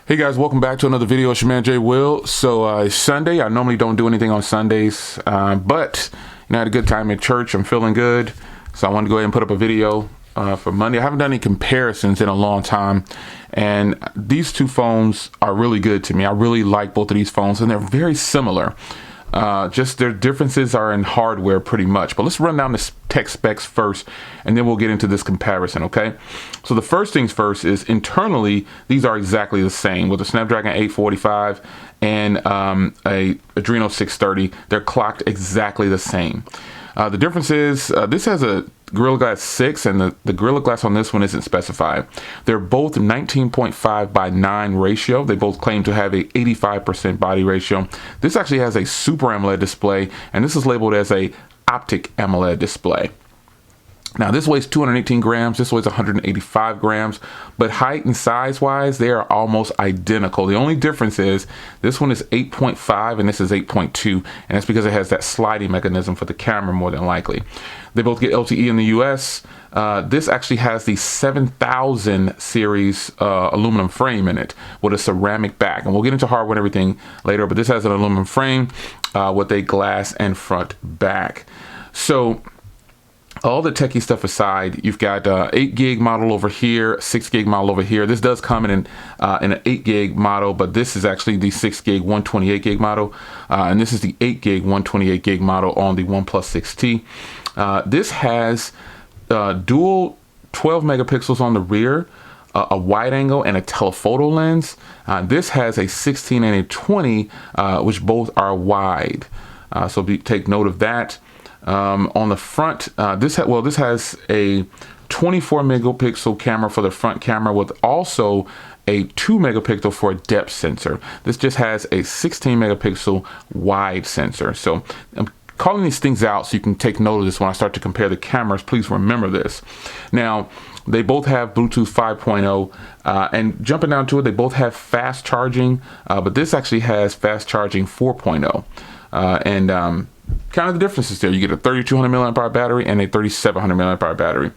Hey guys, welcome back to another video. It's your man Jay Will. So Sunday, I normally don't do anything on Sundays, but I had a good time at church. I'm feeling good, so I wanted to go ahead and put up a video for Monday. I haven't done any comparisons in a long time, and these two phones are really good to me. I really like both of these phones, and they're very similar. Just their differences are in hardware pretty much. But let's run down the tech specs first, and then we'll get into this comparison, okay? So the first things first is internally, these are exactly the same with the Snapdragon 845 and a Adreno 630. They're clocked exactly the same. The difference is this has a Gorilla Glass 6, and the Gorilla Glass on this one isn't specified. They're both 19.5 by 9 ratio. They both claim to have a 85% body ratio. This actually has a Super AMOLED display, and this is labeled as a Optic AMOLED display. Now this weighs 218 grams, this weighs 185 grams, but height and size wise, they are almost identical. The only difference is this one is 8.5 and this is 8.2, and that's because it has that sliding mechanism for the camera more than likely. They both get LTE in the US. This actually has the 7000 series aluminum frame in it with a ceramic back, and we'll get into hardware and everything later, but this has an aluminum frame with a glass and front back. So all the techie stuff aside, you've got 8 gig model over here, 6 gig model over here. This does come in an 8 gig model, but this is actually the 6 gig 128 gig model, and this is the 8 gig 128 gig model on the OnePlus 6T. This has dual 12 megapixels on the rear, a wide angle, and a telephoto lens. This has a 16 and a 20, which both are wide. So take note of that. On the front, this has a 24 megapixel camera for the front camera with also a 2 megapixel for a depth sensor. This just has a 16 megapixel wide sensor. So I'm calling these things out so you can take note of this when I start to compare the cameras. Please remember this. Now, they both have Bluetooth 5.0, and jumping down to it, they both have fast charging, but this actually has fast charging 4.0, and kind of the differences there. You get a 3200 milliamp hour battery and a 3700 milliamp hour battery.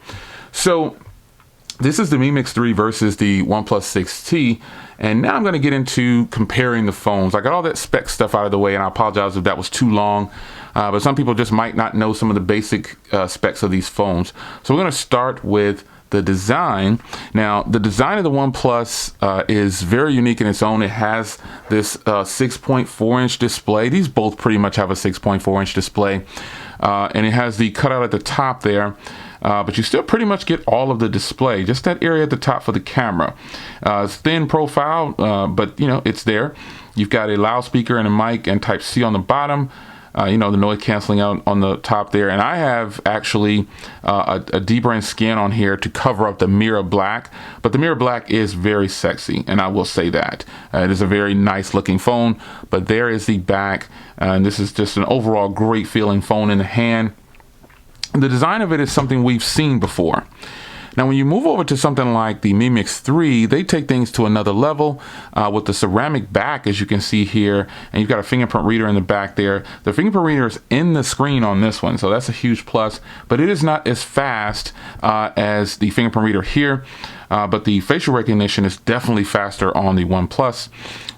So this is the Mi Mix 3 versus the OnePlus 6T, and now I'm going to get into comparing the phones. I got all that spec stuff out of the way, and I apologize if that was too long, but some people just might not know some of the basic specs of these phones. So we're going to start with the design. Now, the design of the OnePlus is very unique in its own. It has this 6.4 inch display. These both pretty much have a 6.4 inch display, and it has the cutout at the top there. But you still pretty much get all of the display, just that area at the top for the camera. It's thin profile, but it's there. You've got a loudspeaker and a mic and Type-C on the bottom. The noise canceling out on the top there, and I have actually a deeper in skin on here to cover up the mirror black, but the mirror black is very sexy, and I will say that. It is a very nice looking phone, but there is the back, and this is just an overall great feeling phone in the hand. The design of it is something we've seen before. Now, when you move over to something like the Mi Mix 3, they take things to another level with the ceramic back, as you can see here, and you've got a fingerprint reader in the back there. The fingerprint reader is in the screen on this one, so that's a huge plus, but it is not as fast as the fingerprint reader here, but the facial recognition is definitely faster on the OnePlus.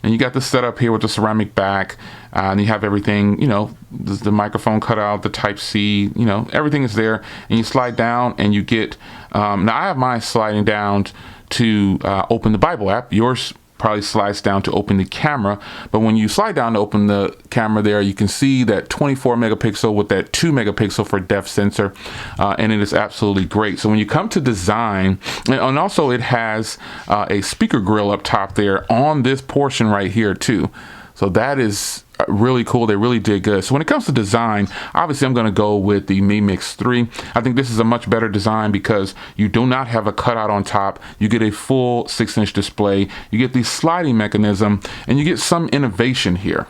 And you got the setup here with the ceramic back, and you have everything, the microphone cutout, the Type-C, everything is there. And you slide down and you get, now I have mine sliding down to open the Bible app. Yours probably slides down to open the camera, but when you slide down to open the camera there, you can see that 24 megapixel with that 2 megapixel for depth sensor, and it is absolutely great. So when you come to design, and also it has a speaker grill up top there on this portion right here too. So that is really cool. They really did good. So when it comes to design, obviously I'm going to go with the Mi Mix 3. I think this is a much better design because you do not have a cutout on top. You get a full 6-inch display. You get the sliding mechanism, and you get some innovation here.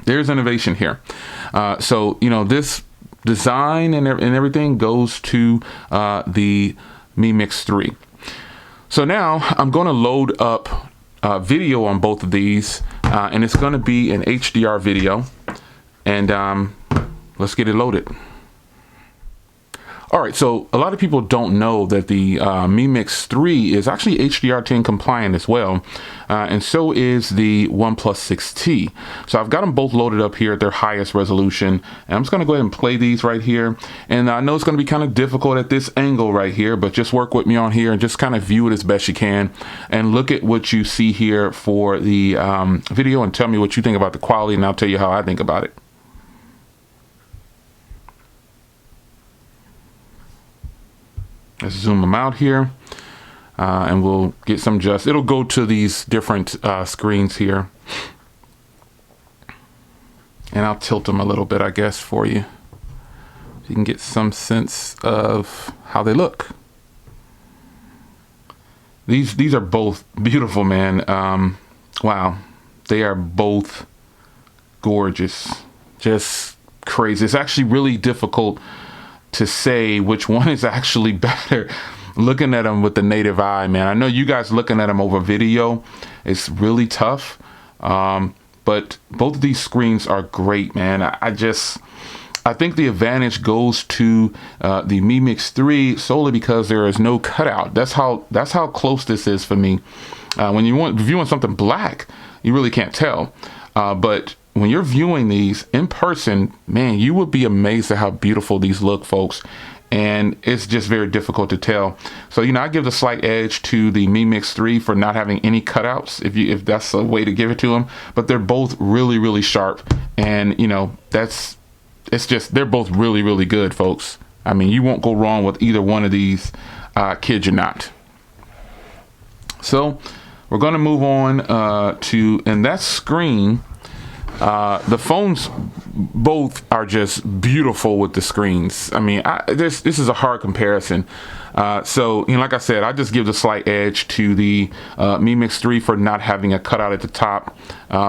There's innovation here. So this design and everything goes to the Mi Mix 3. So now I'm going to load up video on both of these, and it's going to be an HDR video, and let's get it loaded. All right, so a lot of people don't know that the Mi Mix 3 is actually HDR10 compliant as well, and so is the OnePlus 6T. So I've got them both loaded up here at their highest resolution, and I'm just going to go ahead and play these right here. And I know it's going to be kind of difficult at this angle right here, but just work with me on here and just kind of view it as best you can, and look at what you see here for the video and tell me what you think about the quality, and I'll tell you how I think about it. Let's zoom them out here, and we'll get some it'll go to these different screens here. And I'll tilt them a little bit, I guess, for you, so you can get some sense of how they look. These are both beautiful, man. Wow, they are both gorgeous, just crazy. It's actually really difficult to say which one is actually better looking at them with the native eye, man. I know you guys looking at them over video, it's really tough, but both of these screens are great, man. I think the advantage goes to the Mi Mix 3 solely because there is no cutout. That's how close this is for me. When you're viewing something black, you really can't tell, but when you're viewing these in person, man, you would be amazed at how beautiful these look, folks. And it's just very difficult to tell. So, I give the slight edge to the Mi Mix 3 for not having any cutouts, if that's a way to give it to them. But they're both really, really sharp. And, they're both really, really good, folks. I mean, you won't go wrong with either one of these, kid you not. So we're going to move on and that screen. The phones both are just beautiful with the screens. I mean, this is a hard comparison. So, like I said, I just give the slight edge to the Mi Mix 3 for not having a cutout at the top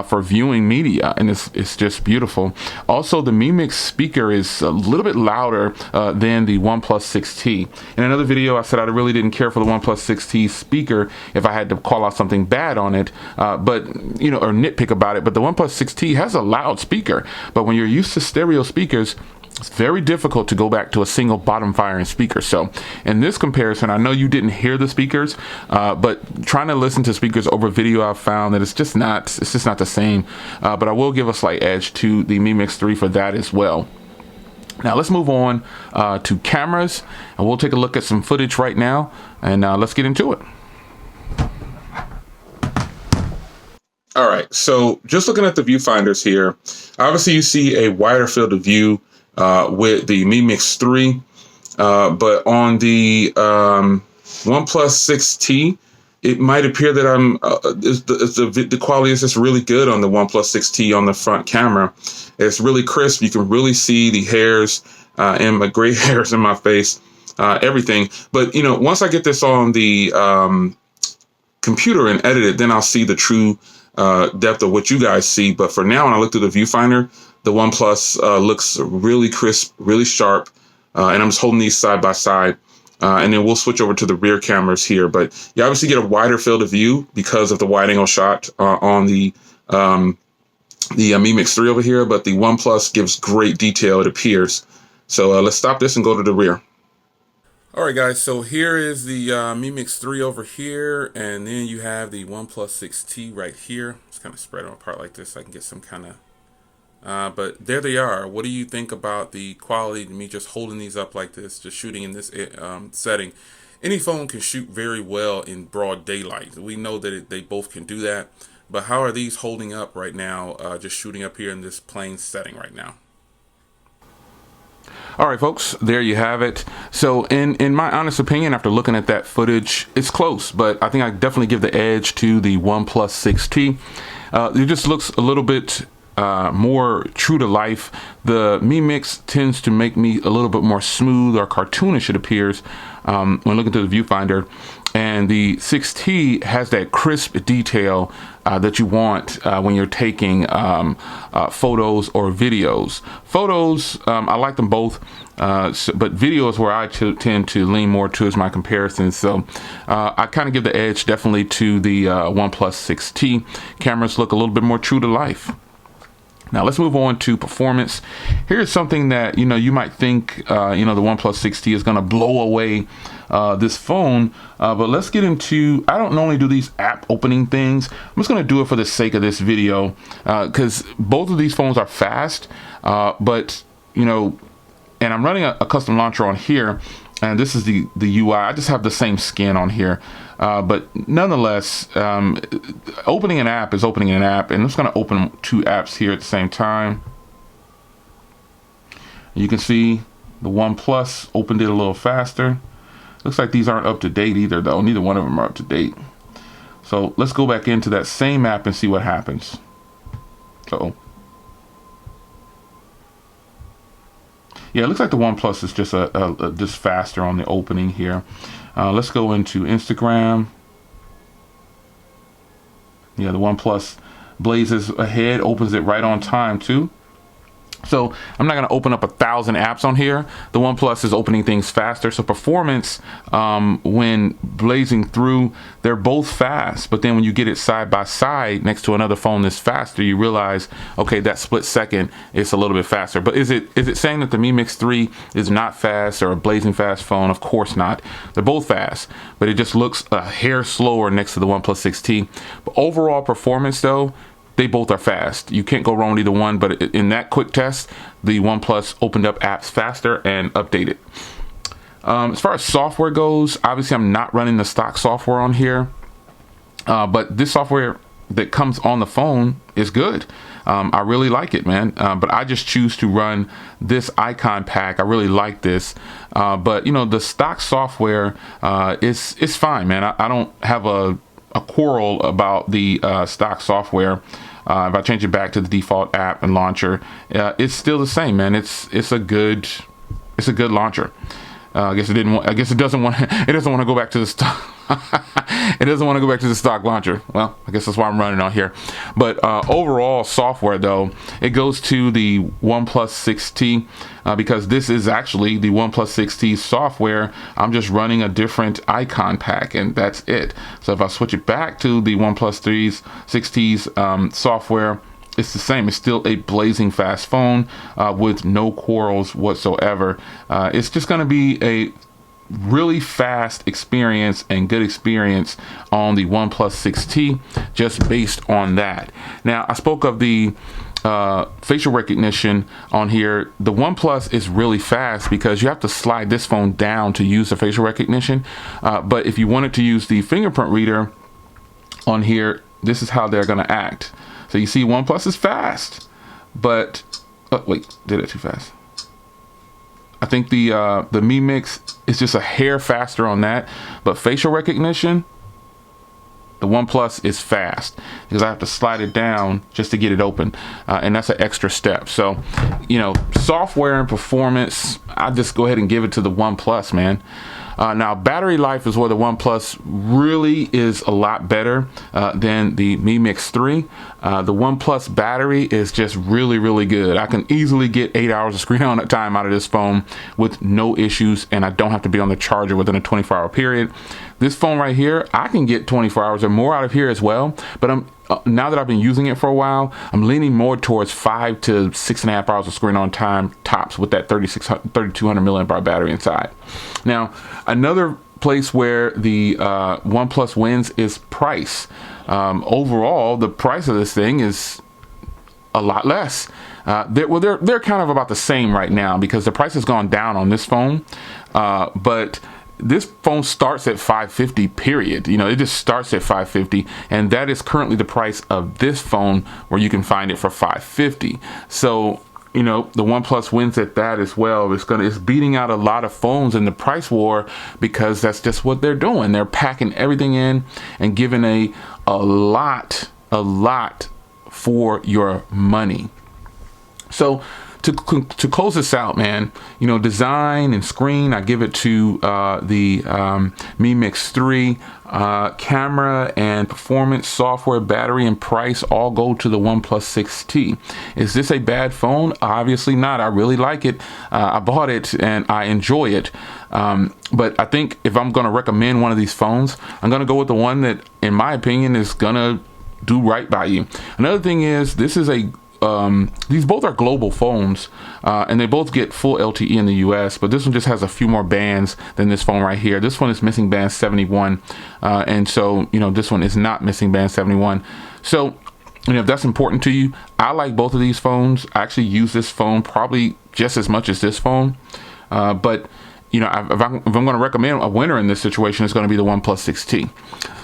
for viewing media, and it's just beautiful. Also, the Mi Mix speaker is a little bit louder than the OnePlus 6T. In another video, I said I really didn't care for the OnePlus 6T speaker if I had to call out something bad on it, or nitpick about it. But the OnePlus 6T has a loud speaker, but when you're used to stereo speakers, it's very difficult to go back to a single bottom firing speaker. So in this comparison, I know you didn't hear the speakers, but trying to listen to speakers over video, I've found that it's just not the same. But I will give a slight edge to the Mi Mix 3 for that as well. Now let's move on to cameras, and we'll take a look at some footage right now, and let's get into it. All right, so just looking at the viewfinders here, obviously you see a wider field of view with the Mi Mix 3, but on the OnePlus 6T, it might appear that the quality is just really good on the OnePlus 6T on the front camera. It's really crisp. You can really see the hairs and my gray hairs in my face, everything. But once I get this on the computer and edit it, then I'll see the true depth of what you guys see. But for now, when I look through the viewfinder, the OnePlus looks really crisp, really sharp, and I'm just holding these side by side. And then we'll switch over to the rear cameras here. But you obviously get a wider field of view because of the wide angle shot on the Mi Mix 3 over here. But the OnePlus gives great detail, it appears. So let's stop this and go to the rear. All right, guys, so here is the Mi Mix 3 over here, and then you have the OnePlus 6T right here. Just kind of spread them apart like this so I can get some kind of... but there they are. What do you think about the quality to me just holding these up like this, just shooting in this setting? Any phone can shoot very well in broad daylight. We know that they both can do that, but how are these holding up right now, just shooting up here in this plain setting right now? All right, folks, there you have it. So in my honest opinion, after looking at that footage, it's close, but I think I definitely give the edge to the OnePlus 6T. It just looks a little bit more true to life. The Mi Mix tends to make me a little bit more smooth or cartoonish, it appears, when looking through the viewfinder. And the 6T has that crisp detail that you want when you're taking photos or videos. Photos, I like them both, but video is where I tend to lean more towards my comparisons. So I kind of give the edge definitely to the OnePlus 6T. Cameras look a little bit more true to life. Now let's move on to performance. Here's something that you might think the OnePlus 6T is going to blow away this phone, but let's get into. I don't normally do these app opening things. I'm just going to do it for the sake of this video because both of these phones are fast, but and I'm running a custom launcher on here, and this is the UI. I just have the same skin on here, but nonetheless, opening an app is opening an app, and I'm just going to open 2 apps here at the same time. You can see the OnePlus opened it a little faster. Looks like these aren't up to date either, though. Neither one of them are up to date. So let's go back into that same app and see what happens. Yeah, it looks like the OnePlus is just just faster on the opening here. Let's go into Instagram. Yeah, the OnePlus blazes ahead, opens it right on time too. So I'm not going to open up 1,000 apps on here. The OnePlus is opening things faster. So performance, when blazing through, they're both fast. But then when you get it side by side next to another phone that's faster, you realize, okay, that split second, it's a little bit faster. But is it saying that the Mi Mix 3 is not fast or a blazing fast phone? Of course not. They're both fast, but it just looks a hair slower next to the OnePlus 6T. But overall performance, though, they both are fast. You can't go wrong with either one, but in that quick test, the OnePlus opened up apps faster and updated. As far as software goes, obviously I'm not running the stock software on here, but this software that comes on the phone is good. I really like it, man, but I just choose to run this icon pack. I really like this, but the stock software is fine, man. I don't have a quarrel about the stock software. If I change it back to the default app and launcher, it's still the same, man. It's a good launcher. I guess it doesn't want to go back to the stock. It doesn't want to go back to the stock launcher. Well, I guess that's why I'm running on here. But overall software, though, it goes to the OnePlus 6T because this is actually the OnePlus 6T software. I'm just running a different icon pack, and that's it. So if I switch it back to the OnePlus 6T's software, it's the same. It's still a blazing fast phone with no quarrels whatsoever. It's just going to be a really fast experience and good experience on the OnePlus 6T just based on that. Now, I spoke of the facial recognition on here. The OnePlus is really fast because you have to slide this phone down to use the facial recognition. But if you wanted to use the fingerprint reader on here, this is how they're going to act. So you see OnePlus is fast, but oh, wait, did it too fast. I think the Mi Mix is just a hair faster on that, but facial recognition, the OnePlus is fast because I have to slide it down just to get it open, and that's an extra step. So, software and performance, I just go ahead and give it to the OnePlus, man. Now, battery life is where the OnePlus really is a lot better than the Mi Mix 3. The OnePlus battery is just really, really good. I can easily get 8 hours of screen on time out of this phone with no issues, and I don't have to be on the charger within a 24-hour period. This phone right here, I can get 24 hours or more out of here as well, but now that I've been using it for a while, I'm leaning more towards 5 to 6.5 hours of screen on time tops with that 3200 milliamp hour battery inside. Now, another place where the OnePlus wins is price. Overall, the price of this thing is a lot less. They're kind of about the same right now because the price has gone down on this phone, but this phone starts at $550, period. It just starts at $550, and that is currently the price of this phone, where you can find it for $550. So, the OnePlus wins at that as well. It's beating out a lot of phones in the price war because that's just what they're doing. They're packing everything in and giving a lot for your money. So, to close this out, man, design and screen, I give it to the Mi Mix 3. Camera and performance, software, battery, and price all go to the OnePlus 6T. Is this a bad phone? Obviously not. I really like it. I bought it and I enjoy it. But I think if I'm going to recommend one of these phones, I'm going to go with the one that, in my opinion, is going to do right by you. Another thing is, this is a these both are global phones, and they both get full LTE in the US, but this one just has a few more bands than this phone right here. This one is missing band 71, and so this one is not missing band 71. So if that's important to you, I like both of these phones. I actually use this phone probably just as much as this phone, but if I'm going to recommend a winner in this situation, it's going to be the OnePlus 6T.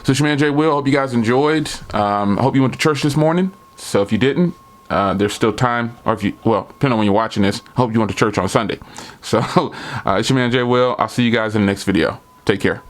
So it's your man Jay Will. Hope you guys enjoyed. I hope you went to church this morning. So if you didn't, there's still time. Or depending on when you're watching this, I hope you went to church on Sunday. So it's your man Jay Will. I'll see you guys in the next video. Take care.